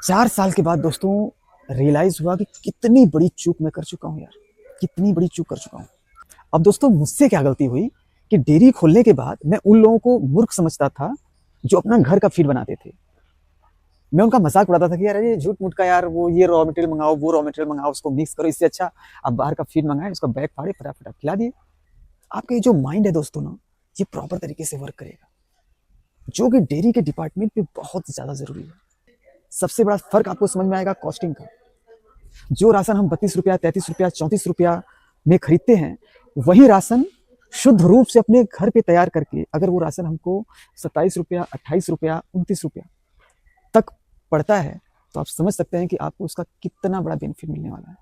4 साल के बाद दोस्तों रियलाइज हुआ कि कितनी बड़ी चूक मैं कर चुका हूँ यार। कितनी बड़ी चूक कर चुका हूँ। अब दोस्तों मुझसे क्या गलती हुई कि डेयरी खोलने के बाद मैं उन लोगों को मूर्ख समझता था जो अपना घर का फीड बनाते थे। मैं उनका मजाक उड़ाता था कि यार ये झूठ मूठ का यार, वो ये रॉ मटेरियल मंगाओ, वो रॉ मटेरियल मंगाओ, उसको मिक्स करो, इससे अच्छा आप बाहर का फीड मंगाए, उसका बैग फाड़े फटाफट खिला दिए। आपका ये जो माइंड है दोस्तों ना, ये प्रॉपर तरीके से वर्क करेगा, जो कि डेयरी के डिपार्टमेंट में बहुत ज्यादा जरूरी है। सबसे बड़ा फर्क आपको समझ में आएगा कॉस्टिंग का। जो राशन हम 32 रुपया, 33 रुपया, 34 रुपया में खरीदते हैं, वही राशन शुद्ध रूप से अपने घर पे तैयार करके अगर वो राशन हमको 27 रुपया, 28 रुपया, 29 रुपया तक पड़ता है, तो आप समझ सकते हैं कि आपको उसका कितना बड़ा बेनिफिट मिलने वाला है।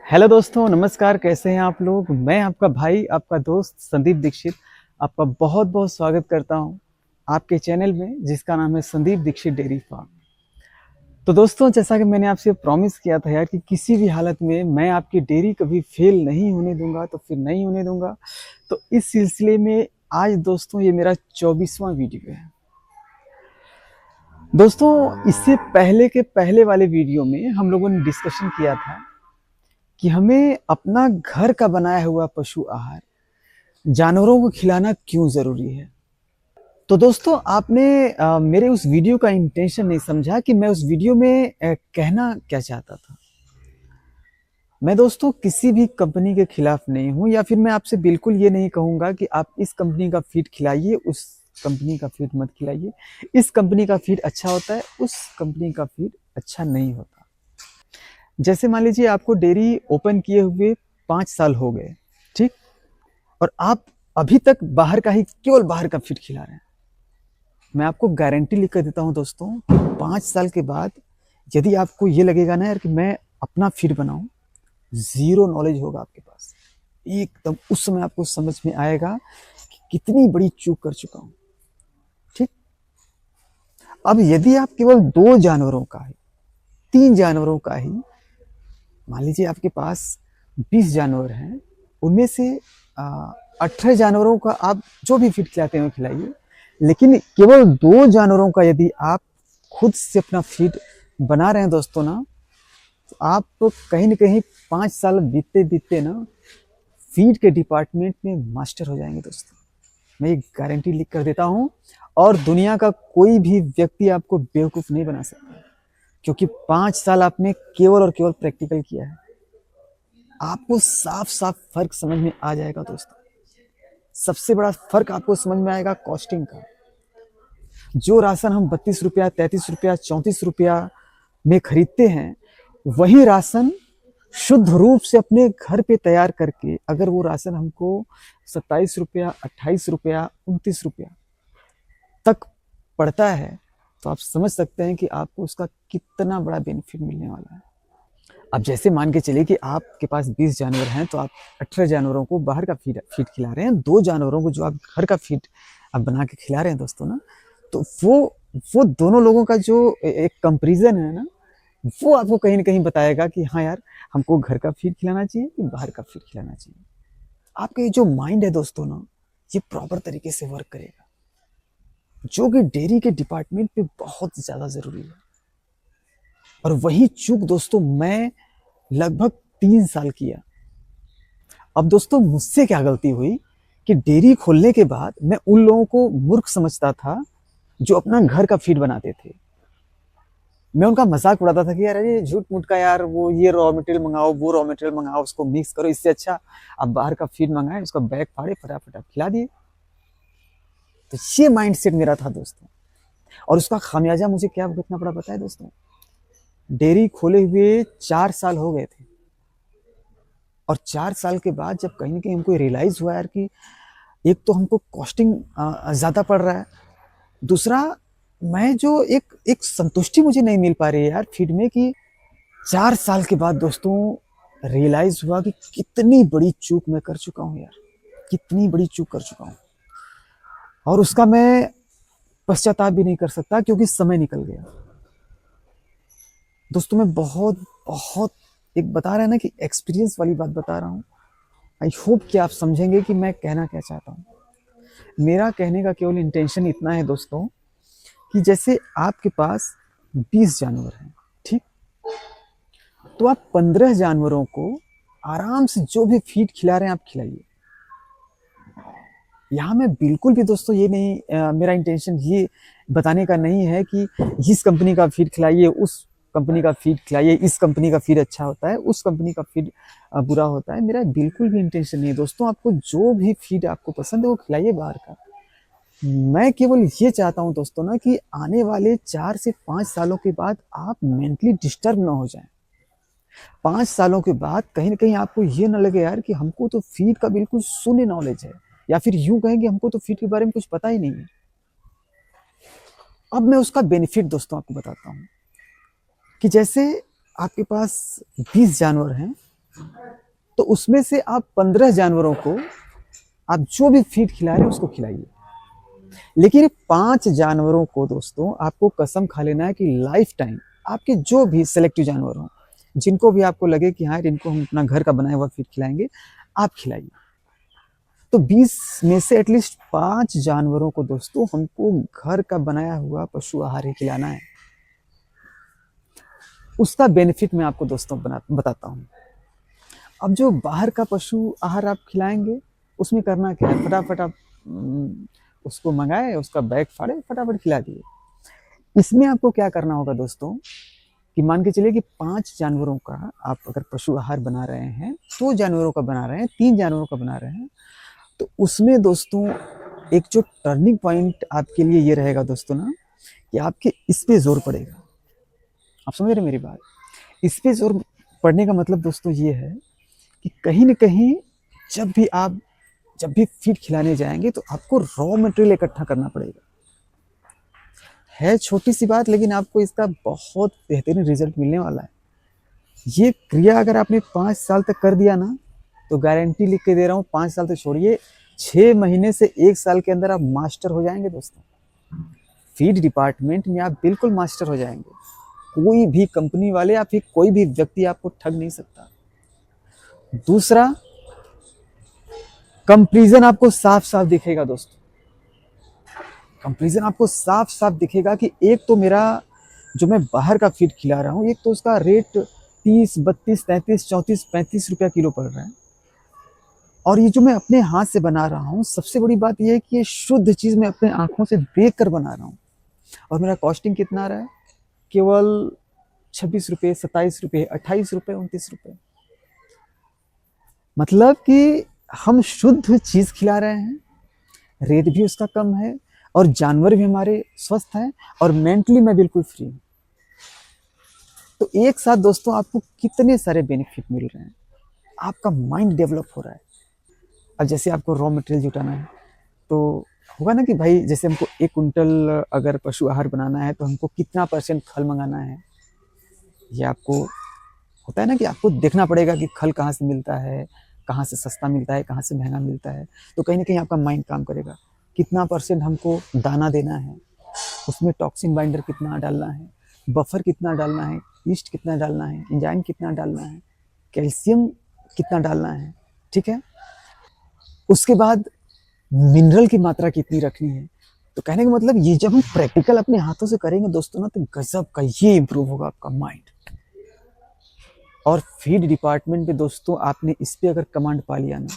हेलो दोस्तों, नमस्कार, कैसे हैं आप लोग। मैं आपका भाई, आपका दोस्त संदीप दीक्षित आपका बहुत बहुत स्वागत करता हूं आपके चैनल में, जिसका नाम है संदीप दीक्षित डेयरी फार्म। तो दोस्तों, जैसा कि मैंने आपसे प्रॉमिस किया था यार कि किसी भी हालत में मैं आपकी डेयरी कभी फेल नहीं होने दूंगा, तो फिर नहीं होने दूंगा। तो इस सिलसिले में आज दोस्तों ये मेरा 24वां वीडियो है। दोस्तों, इससे पहले के पहले वाले वीडियो में हम लोगों ने डिस्कशन किया था कि हमें अपना घर का बनाया हुआ पशु आहार जानवरों को खिलाना क्यों जरूरी है। तो दोस्तों, आपने मेरे उस वीडियो का इंटेंशन नहीं समझा कि मैं उस वीडियो में कहना क्या चाहता था। मैं दोस्तों किसी भी कंपनी के खिलाफ नहीं हूं, या फिर मैं आपसे बिल्कुल ये नहीं कहूंगा कि आप इस कंपनी का फीड खिलाइए, उस कंपनी का फीड मत खिलाइए, इस कंपनी का फीड अच्छा होता है, उस कंपनी का फीड अच्छा नहीं होता। जैसे मान लीजिए आपको डेयरी ओपन किए हुए 5 साल हो गए, ठीक, और आप अभी तक बाहर का ही, केवल बाहर का फीड खिला रहे हैं। मैं आपको गारंटी लिख कर देता हूं दोस्तों कि 5 साल के बाद यदि आपको ये लगेगा ना यार कि मैं अपना फीड बनाऊं, जीरो नॉलेज होगा आपके पास एकदम। उस समय आपको समझ में आएगा कि कितनी बड़ी चूक कर चुका हूं, ठीक। अब यदि आप केवल 2 जानवरों का ही, 3 जानवरों का ही, मान लीजिए आपके पास 20 जानवर हैं, उनमें से 18 जानवरों का आप जो भी फीड खिलाते हैं खिलाइए, लेकिन केवल 2 जानवरों का यदि आप खुद से अपना फीड बना रहे हैं दोस्तों ना, तो आप तो कहीं ना कहीं 5 साल बीतते बीतते ना फीड के डिपार्टमेंट में मास्टर हो जाएंगे दोस्तों। मैं ये गारंटी लिख कर देता हूं, और दुनिया का कोई भी व्यक्ति आपको बेवकूफ नहीं बना सकता, क्योंकि 5 साल आपने केवल और केवल प्रैक्टिकल किया है। आपको साफ साफ फर्क समझ में आ जाएगा दोस्तों। सबसे बड़ा फर्क आपको समझ में आएगा कॉस्टिंग का। जो राशन हम 32 रुपया, 33 रुपया, 34 रुपया में खरीदते हैं, वही राशन शुद्ध रूप से अपने घर पे तैयार करके अगर वो राशन हमको 27 रुपया, 28 रुपया, 29 रुपया तक पड़ता है, तो आप समझ सकते हैं कि आपको उसका कितना बड़ा बेनिफिट मिलने वाला है। अब जैसे मान के चलिए कि आपके पास 20 जानवर हैं, तो आप 18 जानवरों को बाहर का फीड खिला रहे हैं, 2 जानवरों को जो आप घर का फीड आप बना के खिला रहे हैं दोस्तों ना, तो वो दोनों लोगों का जो एक कंपेरिजन है ना, वो आपको कहीं ना कहीं बताएगा कि हाँ यार, हमको घर का फीड खिलाना चाहिए कि बाहर का फीड खिलाना चाहिए। आपका ये जो माइंड है दोस्तों ना, ये प्रॉपर तरीके से वर्क करेगा, जो कि डेयरी के डिपार्टमेंट पे बहुत ज्यादा जरूरी है। और वही चूक दोस्तों मैं लगभग 3 साल किया। अब दोस्तों मुझसे क्या गलती हुई कि डेयरी खोलने के बाद मैं उन लोगों को मूर्ख समझता था जो अपना घर का फीड बनाते थे। मैं उनका मजाक उड़ाता था कि यार ये झूठ मूठ का यार, वो ये रॉ मटेरियल मंगाओ, वो रॉ मटेरियल मंगाओ, उसको मिक्स करो, इससे अच्छा आप बाहर का फीड मंगाए, उसका बैग फाड़े फटाफट खिला दिए। तो ये माइंडसेट मेरा था दोस्तों, और उसका खामियाजा मुझे क्या भुगतना पड़ा पता है दोस्तों। डेयरी खोले हुए 4 साल हो गए थे, और 4 साल के बाद जब कहीं ना कहीं हमको रियलाइज हुआ यार कि एक तो हमको कॉस्टिंग ज्यादा पड़ रहा है, दूसरा मैं जो एक एक संतुष्टि मुझे नहीं मिल पा रही है यार फीड में, कि 4 साल के बाद दोस्तों रियलाइज हुआ कि कितनी बड़ी चूक मैं कर चुका हूँ यार, कितनी बड़ी चूक कर चुका हूँ। और उसका मैं पश्चाताप भी नहीं कर सकता, क्योंकि समय निकल गया दोस्तों। मैं बहुत बहुत एक बता रहा है ना कि एक्सपीरियंस वाली बात बता रहा हूँ। आई होप कि आप समझेंगे कि मैं कहना क्या चाहता हूँ। मेरा कहने का केवल इंटेंशन इतना है दोस्तों कि जैसे आपके पास 20 जानवर हैं, ठीक। तो आप 15 जानवरों को आराम से जो भी फीड खिला रहे हैं आप खिलाइए। यहाँ मैं बिल्कुल भी दोस्तों ये नहीं मेरा इंटेंशन ये बताने का नहीं है कि इस कंपनी का फीड खिलाइए, उस कंपनी का फीड खिलाइए, इस कंपनी का फीड अच्छा होता है, उस कंपनी का फीड बुरा होता है। मेरा बिल्कुल भी इंटेंशन नहीं है दोस्तों। आपको जो भी फीड आपको पसंद है वो खिलाइए बाहर का। मैं केवल ये चाहता हूँ दोस्तों ना कि आने वाले 4 से 5 सालों के बाद आप मेंटली डिस्टर्ब ना हो जाएं। 5 सालों के बाद कहीं ना कहीं आपको ये ना लगे यार कि हमको तो फीड का बिल्कुल शून्य नॉलेज है, या फिर यूं कहेंगे हमको तो फीड के बारे में कुछ पता ही नहीं है। अब मैं उसका बेनिफिट दोस्तों आपको बताता हूँ कि जैसे आपके पास 20 जानवर हैं, तो उसमें से आप 15 जानवरों को आप जो भी फीड खिला रहे हैं उसको खिलाइए। लेकिन 5 जानवरों को दोस्तों आपको कसम खा लेना है कि लाइफ टाइम आपके जो भी सिलेक्टिव जानवर हों, जिनको भी आपको लगे कि हाँ इनको हम अपना घर का बनाया हुआ फीड खिलाएंगे, आप खिलाइए। तो 20 में से एटलीस्ट 5 जानवरों को दोस्तों हमको घर का बनाया हुआ पशु आहार ही खिलाना है। उसका बेनिफिट मैं आपको दोस्तों बताता हूँ। अब जो बाहर का पशु आहार आप खिलाएंगे उसमें करना क्या है, फटाफट आप उसको मंगाए, उसका बैग फाड़े, फटाफट खिला दिए। इसमें आपको क्या करना होगा दोस्तों कि मान के चलिए कि 5 जानवरों का आप अगर पशु आहार बना रहे हैं, 2 जानवरों का बना रहे हैं, 3 जानवरों का बना रहे हैं, तो उसमें दोस्तों एक जो टर्निंग पॉइंट आपके लिए ये रहेगा दोस्तों ना कि आपके इस पे जोर पड़ेगा। आप समझ रहे मेरी बात? इस पे जोर पड़ने का मतलब दोस्तों ये है कि कहीं ना कहीं जब भी फीड खिलाने जाएंगे तो आपको रॉ मटेरियल इकट्ठा करना पड़ेगा। है छोटी सी बात, लेकिन आपको इसका बहुत बेहतरीन रिजल्ट मिलने वाला है। ये क्रिया अगर आपने 5 साल तक कर दिया ना, तो गारंटी लिख के दे रहा हूँ, 5 साल तो छोड़िए, 6 महीने से 1 साल के अंदर आप मास्टर हो जाएंगे दोस्तों। फीड डिपार्टमेंट में आप बिल्कुल मास्टर हो जाएंगे। कोई भी कंपनी वाले या फिर कोई भी व्यक्ति आपको ठग नहीं सकता। दूसरा, कंपैरिजन आपको साफ साफ दिखेगा दोस्तों। कंपैरिजन आपको साफ साफ दिखेगा कि एक तो मेरा जो मैं बाहर का फीड खिला रहा हूँ, एक तो उसका रेट 30, 32, 33, 34, 35 रुपया किलो पड़ रहा है, और ये जो मैं अपने हाथ से बना रहा हूँ, सबसे बड़ी बात यह है कि ये शुद्ध चीज़ मैं अपने आंखों से देख कर बना रहा हूँ। और मेरा कॉस्टिंग कितना आ रहा है? केवल 26 रुपये, 27 रुपये, 28 रुपये, 29 रुपये। मतलब कि हम शुद्ध चीज़ खिला रहे हैं, रेट भी उसका कम है, और जानवर भी हमारे स्वस्थ हैं, और मेंटली मैं बिल्कुल फ्री हूँ। तो एक साथ दोस्तों आपको कितने सारे बेनिफिट मिल रहे हैं। आपका माइंड डेवलप हो रहा है। अब जैसे आपको रॉ मटेरियल जुटाना है, तो होगा ना कि भाई जैसे हमको 1 कुंटल अगर पशु आहार बनाना है तो हमको कितना % खल मंगाना है। ये आपको होता है ना कि आपको देखना पड़ेगा कि खल कहाँ से मिलता है, कहाँ से सस्ता मिलता है, कहाँ से महंगा मिलता है। तो कहीं ना कहीं आपका माइंड काम करेगा, कितना % हमको दाना देना है, उसमें टॉक्सिन बाइंडर कितना डालना है, बफर कितना डालना है, ईस्ट कितना डालना है, एंजाइम कितना डालना है, कैल्शियम कितना डालना है, ठीक है। उसके बाद मिनरल की मात्रा कितनी रखनी है। तो कहने का मतलब ये जब हम प्रैक्टिकल अपने हाथों से करेंगे दोस्तों ना, तो गजब का ये इंप्रूव होगा आपका माइंड। और फीड डिपार्टमेंट पे दोस्तों आपने इस पे अगर कमांड पा लिया ना,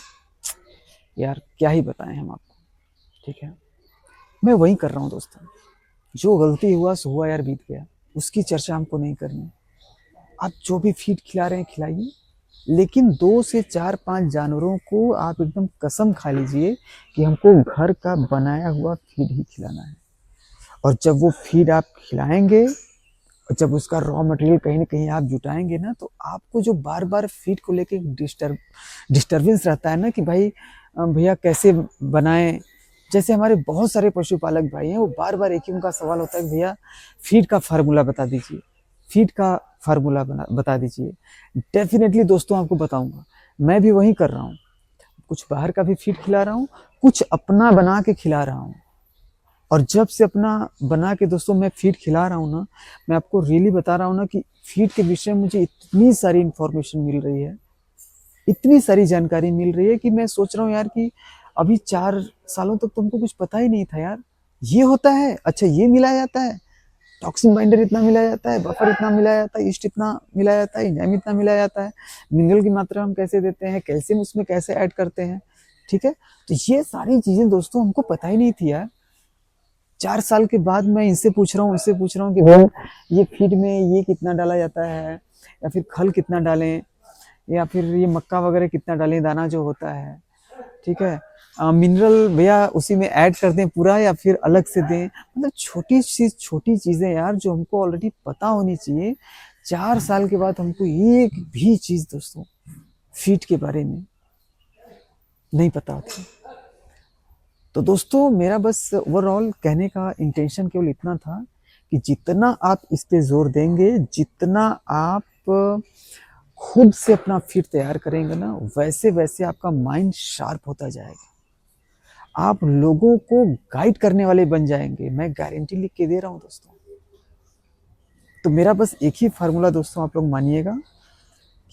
यार क्या ही बताएं हम आपको, ठीक है। मैं वही कर रहा हूँ दोस्तों, जो गलती हुआ सो हुआ यार, बीत गया, उसकी चर्चा हमको नहीं करनी। आप जो भी फीड खिला रहे हैं खिलाइए, लेकिन 2 से 4-5 जानवरों को आप एकदम कसम खा लीजिए कि हमको घर का बनाया हुआ फीड ही खिलाना है। और जब वो फीड आप खिलाएंगे, जब उसका रॉ मटेरियल कहीं ना कहीं आप जुटाएंगे ना, तो आपको जो बार बार फीड को लेके डिस्टर्बेंस रहता है ना कि भाई भैया कैसे बनाएं। जैसे हमारे बहुत सारे पशुपालक भाई हैं, वो बार बार एक ही उनका सवाल होता है कि भैया फीड का फार्मूला बता दीजिए, फीड का फार्मूला बता दीजिए। डेफिनेटली दोस्तों आपको बताऊंगा, मैं भी वही कर रहा हूँ। कुछ बाहर का भी फीड खिला रहा हूँ, कुछ अपना बना के खिला रहा हूँ। और जब से अपना बना के दोस्तों मैं फीड खिला रहा हूँ ना, मैं आपको रियली बता रहा हूँ ना कि फीड के विषय में मुझे इतनी सारी इंफॉर्मेशन मिल रही है, इतनी सारी जानकारी मिल रही है कि मैं सोच रहा हूँ यार कि अभी 4 सालों तक तुमको कुछ पता ही नहीं था यार, ये होता है, अच्छा ये मिलाया जाता है। टॉक्सिन बाइंडर इतना मिलाया जाता है, बफर इतना मिलाया जाता है, ईस्ट इतना मिलाया जाता है, एंजाइम इतना मिलाया जाता है, मिनरल की मात्रा हम कैसे देते हैं, कैल्शियम उसमें कैसे ऐड करते हैं, ठीक है। तो ये सारी चीजें दोस्तों हमको पता ही नहीं थी यार। 4 साल के बाद मैं इनसे पूछ रहा हूँ, इससे पूछ रहा हूँ कि भाई ये फीड में ये कितना डाला जाता है, या फिर खल कितना डालें, या फिर ये मक्का वगैरह कितना डालें, दाना जो होता है, ठीक है। मिनरल भैया उसी में ऐड कर दें पूरा या फिर अलग से दें, मतलब छोटी चीजें यार जो हमको ऑलरेडी पता होनी चाहिए। 4 साल के बाद हमको एक भी चीज दोस्तों फीड के बारे में नहीं पता होती। तो दोस्तों मेरा बस ओवरऑल कहने का इंटेंशन केवल इतना था कि जितना आप इस पे जोर देंगे, जितना आप खुद से अपना फीड तैयार करेंगे ना, वैसे वैसे आपका माइंड शार्प होता जाएगा, आप लोगों को गाइड करने वाले बन जाएंगे, मैं गारंटी लिख के दे रहा हूं दोस्तों। तो मेरा बस एक ही फार्मूला दोस्तों आप लोग मानिएगा,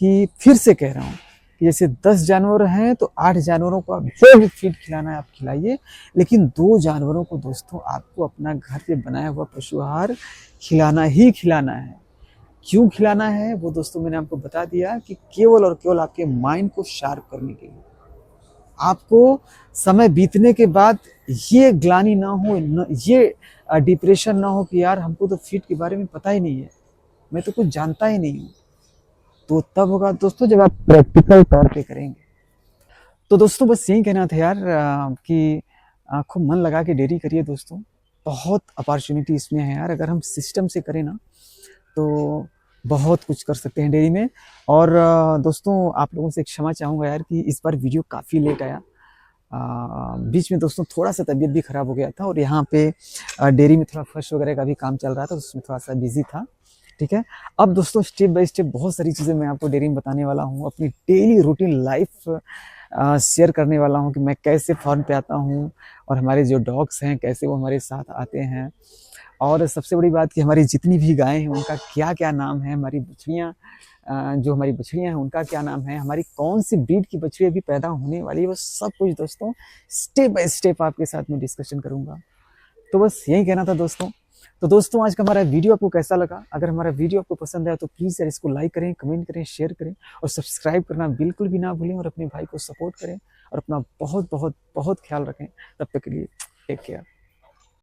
कि फिर से कह रहा हूं कि जैसे 10 जानवर हैं तो 8 जानवरों को आप जो भी फीड खिलाना है आप खिलाइए, लेकिन 2 जानवरों को दोस्तों आपको अपना घर पे बनाया हुआ पशु आहार खिलाना ही खिलाना है। क्यों खिलाना है वो दोस्तों मैंने आपको बता दिया, कि केवल और केवल आपके माइंड को शार्प करने के लिए। आपको समय बीतने के बाद ये ग्लानि ना हो, ये डिप्रेशन ना हो कि यार हमको तो फीड के बारे में पता ही नहीं है, मैं तो कुछ जानता ही नहीं हूँ। तो तब होगा दोस्तों जब आप प्रैक्टिकल तौर पे करेंगे। तो दोस्तों बस यही कहना था यार, कि खूब मन लगा के डेयरी करिए दोस्तों, बहुत अपॉर्चुनिटी इसमें है यार। अगर हम सिस्टम से करें ना तो बहुत कुछ कर सकते हैं डेयरी में। और दोस्तों आप लोगों से क्षमा चाहूँगा यार कि इस बार वीडियो काफ़ी लेट आया। बीच में दोस्तों थोड़ा सा तबीयत भी खराब हो गया था, और यहाँ पे डेयरी में थोड़ा फर्श वगैरह का भी काम चल रहा था, तो उसमें थोड़ा सा बिजी था, ठीक है। अब दोस्तों स्टेप बाय स्टेप बहुत सारी चीज़ें मैं आपको डेयरी में बताने वाला हूँ, अपनी डेली रूटीन लाइफ शेयर करने वाला हूँ कि मैं कैसे फार्म पे आता हूँ, और हमारे जो डॉग्स हैं कैसे वो हमारे साथ आते हैं, और सबसे बड़ी बात कि हमारी जितनी भी गायें हैं उनका क्या क्या नाम है, हमारी बछड़ियाँ जो हमारी बछड़ियाँ हैं उनका क्या नाम है, हमारी कौन सी ब्रीड की बछड़ी अभी पैदा होने वाली है, वो सब कुछ दोस्तों स्टेप बाय स्टेप आपके साथ में डिस्कशन करूँगा। तो बस यही कहना था दोस्तों। तो दोस्तों आज का हमारा वीडियो आपको कैसा लगा? अगर हमारा वीडियो आपको पसंद आया तो प्लीज़ यार इसको लाइक करें, कमेंट करें, शेयर करें, और सब्सक्राइब करना बिल्कुल भी ना भूलें, और अपने भाई को सपोर्ट करें, और अपना बहुत बहुत बहुत ख्याल रखें। तब तक के लिए टेक केयर।